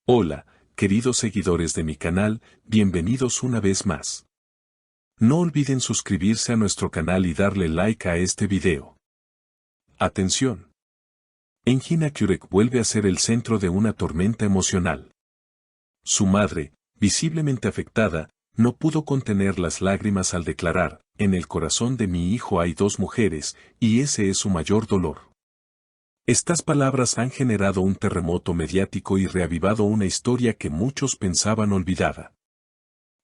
Hola, queridos seguidores de mi canal, bienvenidos una vez más. No olviden suscribirse a nuestro canal y darle like a este video. Atención. Engin Akyurek vuelve a ser el centro de una tormenta emocional. Su madre, visiblemente afectada, no pudo contener las lágrimas al declarar, en el corazón de mi hijo hay dos mujeres, y ese es su mayor dolor. Estas palabras han generado un terremoto mediático y reavivado una historia que muchos pensaban olvidada.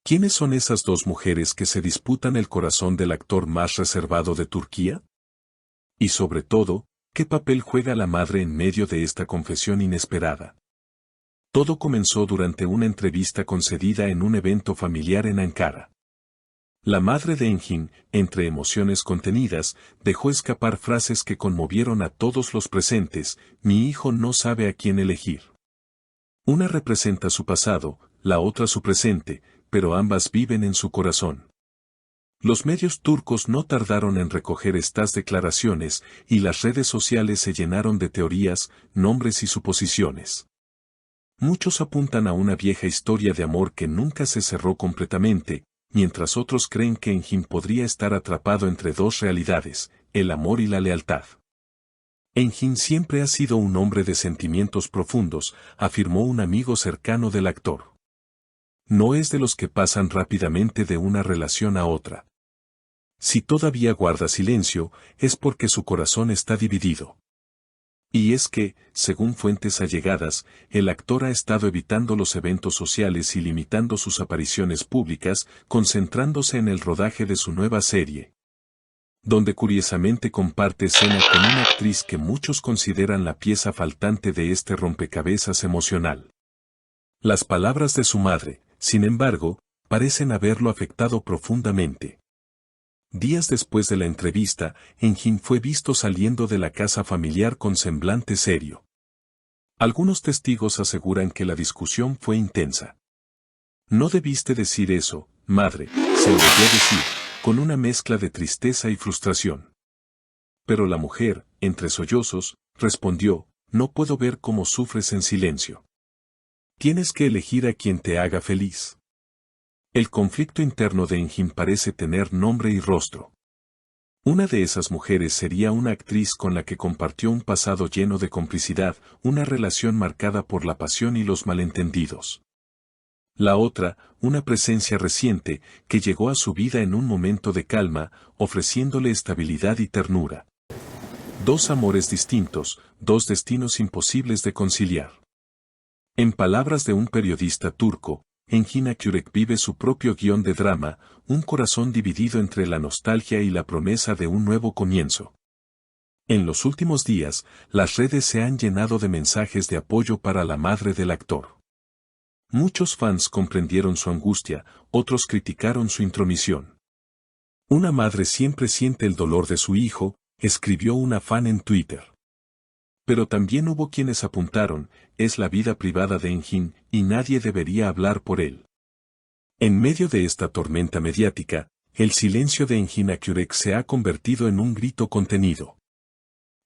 ¿Quiénes son esas dos mujeres que se disputan el corazón del actor más reservado de Turquía? Y sobre todo, ¿qué papel juega la madre en medio de esta confesión inesperada? Todo comenzó durante una entrevista concedida en un evento familiar en Ankara. La madre de Engin, entre emociones contenidas, dejó escapar frases que conmovieron a todos los presentes: mi hijo no sabe a quién elegir. Una representa su pasado, la otra su presente, pero ambas viven en su corazón. Los medios turcos no tardaron en recoger estas declaraciones, y las redes sociales se llenaron de teorías, nombres y suposiciones. Muchos apuntan a una vieja historia de amor que nunca se cerró completamente, mientras otros creen que Engin podría estar atrapado entre dos realidades, el amor y la lealtad. Engin siempre ha sido un hombre de sentimientos profundos, afirmó un amigo cercano del actor. No es de los que pasan rápidamente de una relación a otra. Si todavía guarda silencio, es porque su corazón está dividido. Y es que, según fuentes allegadas, el actor ha estado evitando los eventos sociales y limitando sus apariciones públicas, concentrándose en el rodaje de su nueva serie, donde curiosamente comparte escena con una actriz que muchos consideran la pieza faltante de este rompecabezas emocional. Las palabras de su madre, sin embargo, parecen haberlo afectado profundamente. Días después de la entrevista, Engin fue visto saliendo de la casa familiar con semblante serio. Algunos testigos aseguran que la discusión fue intensa. No debiste decir eso, madre, se oyó decir, con una mezcla de tristeza y frustración. Pero la mujer, entre sollozos, respondió, no puedo ver cómo sufres en silencio. Tienes que elegir a quien te haga feliz. El conflicto interno de Engin parece tener nombre y rostro. Una de esas mujeres sería una actriz con la que compartió un pasado lleno de complicidad, una relación marcada por la pasión y los malentendidos. La otra, una presencia reciente, que llegó a su vida en un momento de calma, ofreciéndole estabilidad y ternura. Dos amores distintos, dos destinos imposibles de conciliar. En palabras de un periodista turco, Engin Akyurek vive su propio guión de drama, un corazón dividido entre la nostalgia y la promesa de un nuevo comienzo. En los últimos días, las redes se han llenado de mensajes de apoyo para la madre del actor. Muchos fans comprendieron su angustia, otros criticaron su intromisión. Una madre siempre siente el dolor de su hijo, escribió una fan en Twitter. Pero también hubo quienes apuntaron, es la vida privada de Engin, y nadie debería hablar por él. En medio de esta tormenta mediática, el silencio de Engin Akyurek se ha convertido en un grito contenido.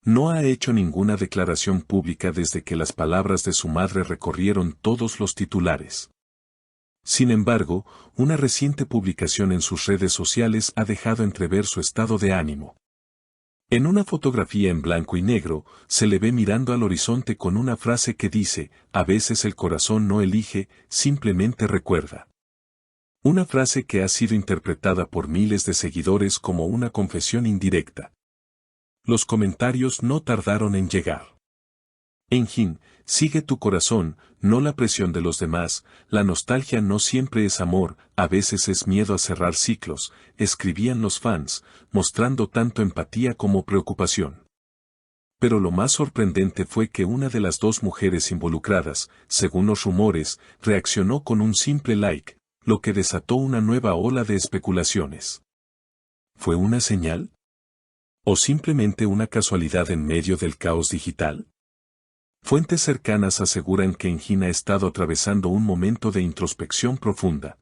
No ha hecho ninguna declaración pública desde que las palabras de su madre recorrieron todos los titulares. Sin embargo, una reciente publicación en sus redes sociales ha dejado entrever su estado de ánimo. En una fotografía en blanco y negro, se le ve mirando al horizonte con una frase que dice, a veces el corazón no elige, simplemente recuerda. Una frase que ha sido interpretada por miles de seguidores como una confesión indirecta. Los comentarios no tardaron en llegar. Engin, sigue tu corazón, no la presión de los demás, la nostalgia no siempre es amor, a veces es miedo a cerrar ciclos, escribían los fans, mostrando tanto empatía como preocupación. Pero lo más sorprendente fue que una de las dos mujeres involucradas, según los rumores, reaccionó con un simple like, lo que desató una nueva ola de especulaciones. ¿Fue una señal? ¿O simplemente una casualidad en medio del caos digital? Fuentes cercanas aseguran que Engin ha estado atravesando un momento de introspección profunda.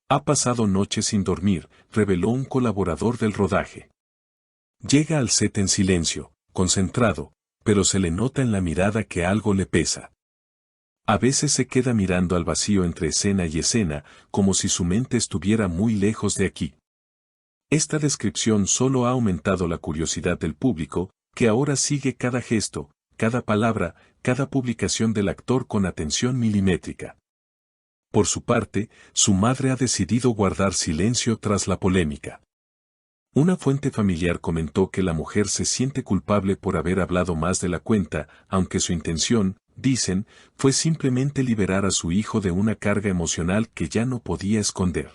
Ha pasado noches sin dormir, reveló un colaborador del rodaje. Llega al set en silencio, concentrado, pero se le nota en la mirada que algo le pesa. A veces se queda mirando al vacío entre escena y escena, como si su mente estuviera muy lejos de aquí. Esta descripción solo ha aumentado la curiosidad del público, que ahora sigue cada gesto, cada palabra, cada publicación del actor con atención milimétrica. Por su parte, su madre ha decidido guardar silencio tras la polémica. Una fuente familiar comentó que la mujer se siente culpable por haber hablado más de la cuenta, aunque su intención, dicen, fue simplemente liberar a su hijo de una carga emocional que ya no podía esconder.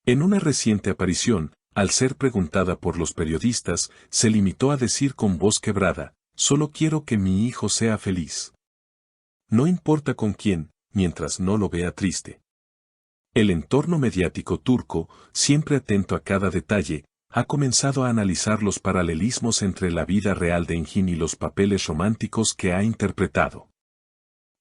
En una reciente aparición, al ser preguntada por los periodistas, se limitó a decir con voz quebrada, «Solo quiero que mi hijo sea feliz. No importa con quién, mientras no lo vea triste». El entorno mediático turco, siempre atento a cada detalle, ha comenzado a analizar los paralelismos entre la vida real de Engin y los papeles románticos que ha interpretado.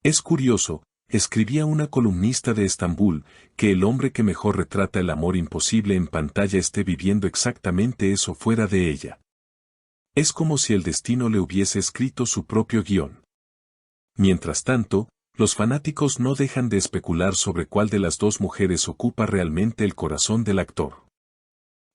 Es curioso, escribía una columnista de Estambul, que el hombre que mejor retrata el amor imposible en pantalla esté viviendo exactamente eso fuera de ella. Es como si el destino le hubiese escrito su propio guión. Mientras tanto, los fanáticos no dejan de especular sobre cuál de las dos mujeres ocupa realmente el corazón del actor.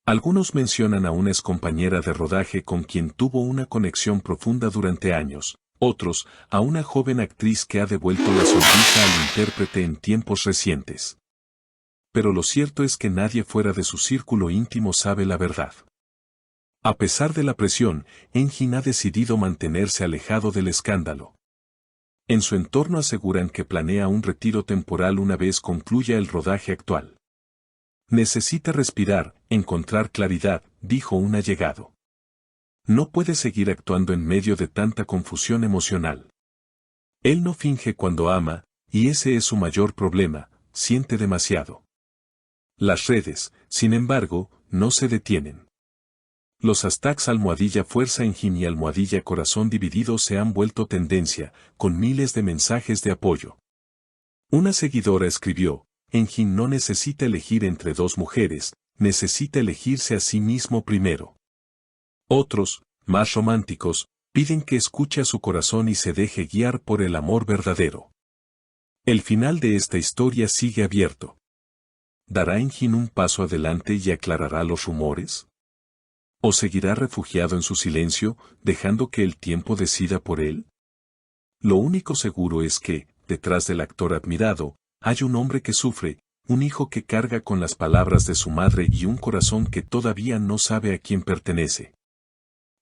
Algunos mencionan a una excompañera de rodaje con quien tuvo una conexión profunda durante años, otros, a una joven actriz que ha devuelto la sonrisa al intérprete en tiempos recientes. Pero lo cierto es que nadie fuera de su círculo íntimo sabe la verdad. A pesar de la presión, Engin ha decidido mantenerse alejado del escándalo. En su entorno aseguran que planea un retiro temporal una vez concluya el rodaje actual. Necesita respirar, encontrar claridad, dijo un allegado. No puede seguir actuando en medio de tanta confusión emocional. Él no finge cuando ama, y ese es su mayor problema, siente demasiado. Las redes, sin embargo, no se detienen. Los hashtags #fuerza Engin y #corazón dividido se han vuelto tendencia, con miles de mensajes de apoyo. Una seguidora escribió, Engin no necesita elegir entre dos mujeres, necesita elegirse a sí mismo primero. Otros, más románticos, piden que escuche a su corazón y se deje guiar por el amor verdadero. El final de esta historia sigue abierto. ¿Dará Engin un paso adelante y aclarará los rumores? ¿O seguirá refugiado en su silencio, dejando que el tiempo decida por él? Lo único seguro es que, detrás del actor admirado, hay un hombre que sufre, un hijo que carga con las palabras de su madre y un corazón que todavía no sabe a quién pertenece.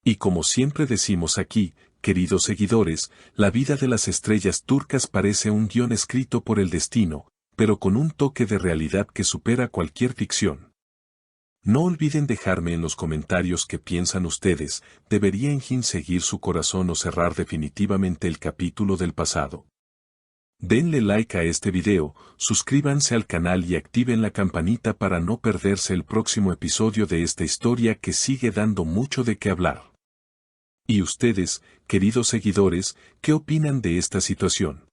Y como siempre decimos aquí, queridos seguidores, la vida de las estrellas turcas parece un guión escrito por el destino, pero con un toque de realidad que supera cualquier ficción. No olviden dejarme en los comentarios qué piensan ustedes, ¿debería Engin seguir su corazón o cerrar definitivamente el capítulo del pasado? Denle like a este video, suscríbanse al canal y activen la campanita para no perderse el próximo episodio de esta historia que sigue dando mucho de qué hablar. ¿Y ustedes, queridos seguidores, qué opinan de esta situación?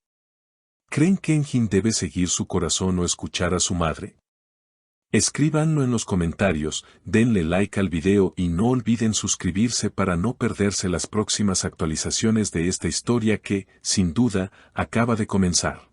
¿Creen que Engin debe seguir su corazón o escuchar a su madre? Escríbanlo en los comentarios, denle like al video y no olviden suscribirse para no perderse las próximas actualizaciones de esta historia que, sin duda, acaba de comenzar.